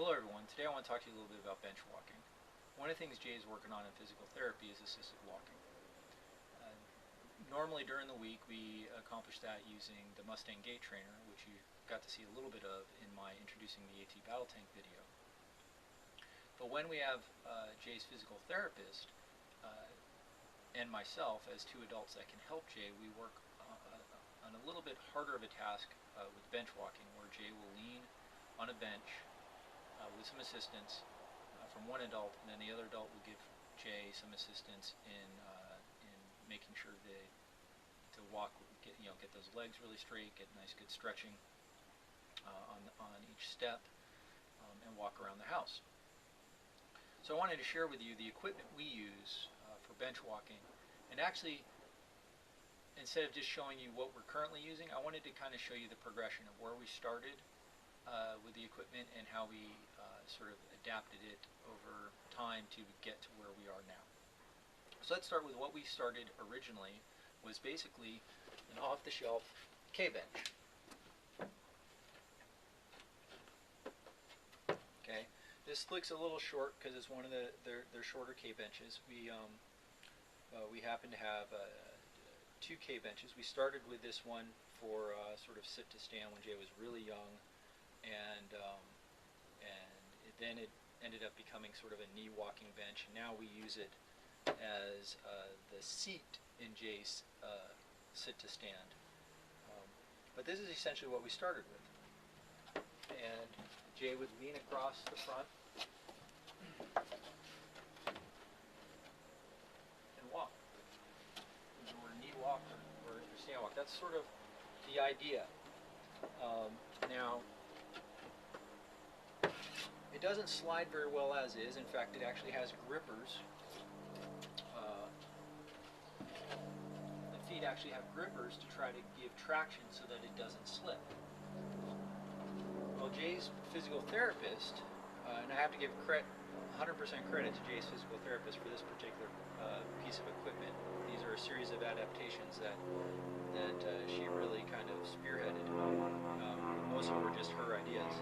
Hello everyone, today I want to talk to you a little bit about bench walking. One of the things Jay is working on in physical therapy is assisted walking. Normally during the week we accomplish that using the Mustang Gait Trainer, which you got to see a little bit of in my Introducing the AT Battle Tank video. But when we have Jay's physical therapist and myself as two adults that can help Jay, we work on a little bit harder of a task with bench walking, where Jay will lean on a bench with some assistance from one adult, and then the other adult will give Jay some assistance in making sure to walk, get those legs really straight, get nice good stretching on each step, and walk around the house. So I wanted to share with you the equipment we use for bench walking, and actually, instead of just showing you what we're currently using, I wanted to kind of show you the progression of where we started with the equipment and how we sort of adapted it over time to get to where we are now. So let's start with what we started originally, was basically an off-the-shelf K-bench. Okay, this looks a little short because it's one of their shorter K-benches. We happen to have two K-benches. We started with this one for sort of sit to stand when Jay was really young, and then it ended up becoming sort of a knee walking bench. And now we use it as the seat in Jay's sit to stand. But this is essentially what we started with. And Jay would lean across the front and walk, or knee walk, or stand walk. That's sort of the idea. Now, it doesn't slide very well as is. In fact, it actually has grippers. The feet actually have grippers to try to give traction so that it doesn't slip. Well, Jay's physical therapist, and I have to give 100% credit to Jay's physical therapist for this particular piece of equipment. These are a series of adaptations that she really kind of spearheaded. Most of them were just her ideas.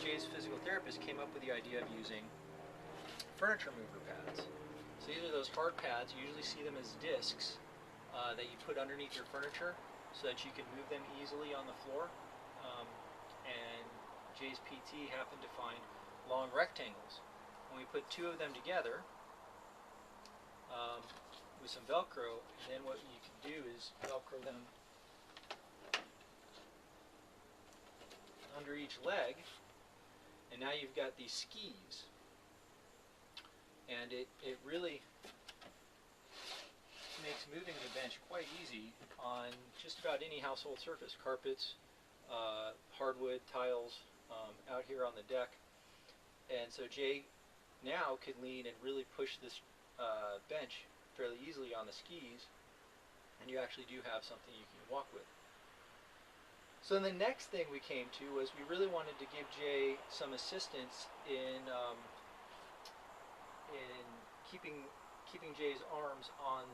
Jay's physical therapist came up with the idea of using furniture mover pads. So these are those hard pads. You usually see them as discs that you put underneath your furniture so that you can move them easily on the floor. And Jay's PT happened to find long rectangles. When we put two of them together with some Velcro, and then what you can do is Velcro them under each leg, and now you've got these skis, and it really makes moving the bench quite easy on just about any household surface, carpets, hardwood, tiles, out here on the deck. And so Jay now can lean and really push this bench fairly easily on the skis, and you actually do have something you can walk with. So the next thing we came to was we really wanted to give Jay some assistance in keeping Jay's arms on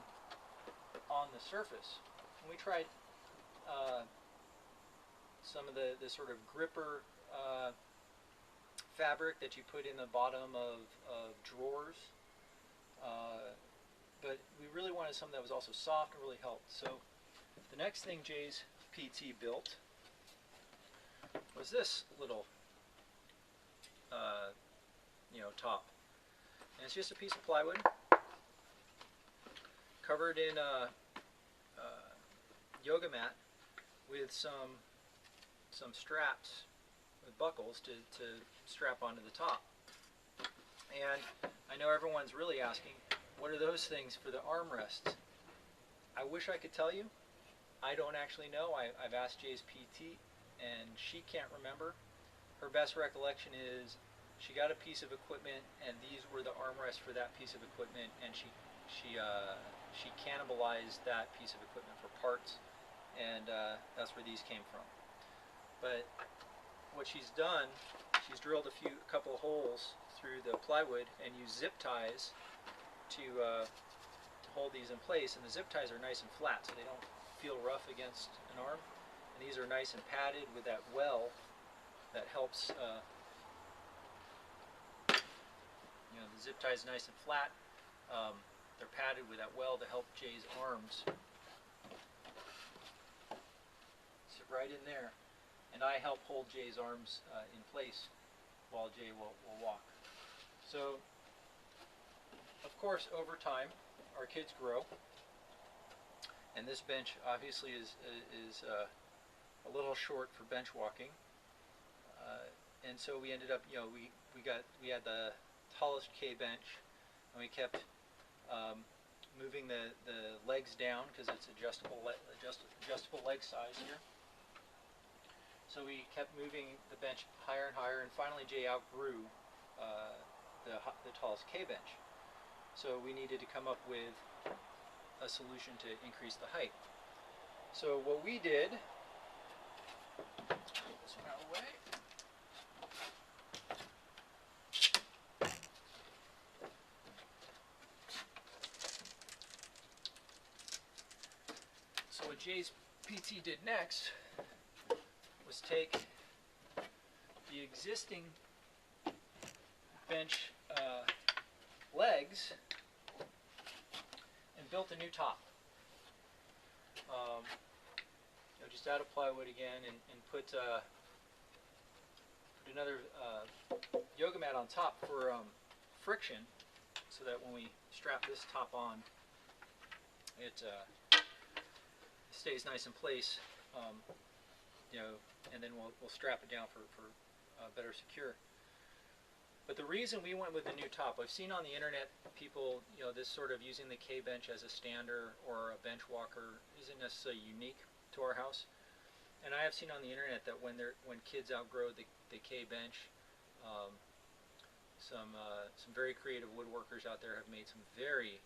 the surface. And we tried some of the sort of gripper fabric that you put in the bottom of drawers, but we really wanted something that was also soft and really helped. So the next thing Jay's PT built was this little top, and it's just a piece of plywood covered in a yoga mat with some straps with buckles to strap onto the top. And I know everyone's really asking, what are those things for the armrests? I wish I could tell you. I don't actually know. I've asked Jay's PT, and she can't remember. Her best recollection is she got a piece of equipment, and these were the armrests for that piece of equipment, and she cannibalized that piece of equipment for parts, and that's where these came from. But what she's done, she's drilled a couple of holes through the plywood and used zip ties to hold these in place, and the zip ties are nice and flat so they don't feel rough against an arm. And these are nice and padded with that well that helps. The zip tie is nice and flat. They're padded with that weld to help Jay's arms sit right in there, and I help hold Jay's arms in place while Jay will walk. So, of course, over time, our kids grow, and this bench obviously is a little short for bench walking, and so we ended up, we had the tallest K bench, and we kept moving the legs down because it's adjustable leg size here. So we kept moving the bench higher and higher, and finally Jay outgrew the tallest K bench. So we needed to come up with a solution to increase the height. So what we did, move this one out of the way. So what Jay's PT did next was take the existing bench legs and built a new top. Just out of plywood again, and put another yoga mat on top for friction, so that when we strap this top on, it stays nice in place. And then we'll strap it down for better secure. But the reason we went with the new top, I've seen on the internet people, this sort of using the K bench as a stander or a bench walker isn't necessarily unique to our house. And I have seen on the internet that when kids outgrow the K bench, some very creative woodworkers out there have made some very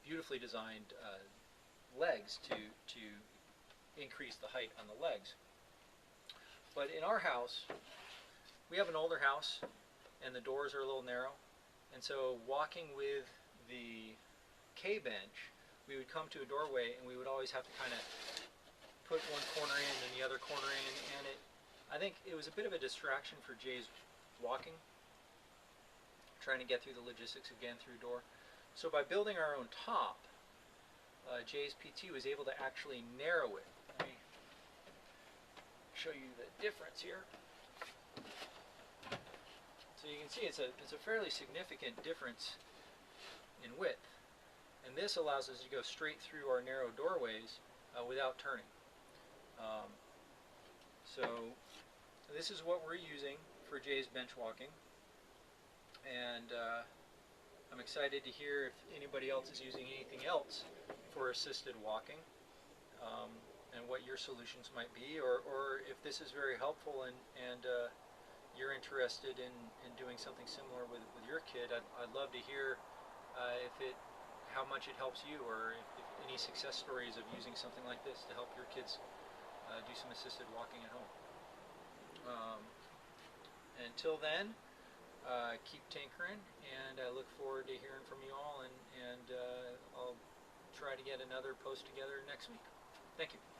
beautifully designed legs to increase the height on the legs. But in our house, we have an older house, and the doors are a little narrow, and so walking with the K bench, we would come to a doorway, and we would always have to kind of put one corner in and the other corner in, and I think it was a bit of a distraction for Jay's walking, trying to get through the logistics of getting through a door. So by building our own top, Jay's PT was able to actually narrow it. Let me show you the difference here. So you can see it's a fairly significant difference in width, and this allows us to go straight through our narrow doorways without turning. So this is what we're using for Jay's bench walking, and I'm excited to hear if anybody else is using anything else for assisted walking, and what your solutions might be, or if this is very helpful and you're interested in doing something similar with your kid. I'd love to hear how much it helps you, or if any success stories of using something like this to help your kids do some assisted walking at home. Until then, keep tinkering, and I look forward to hearing from you all, and I'll try to get another post together next week. Thank you.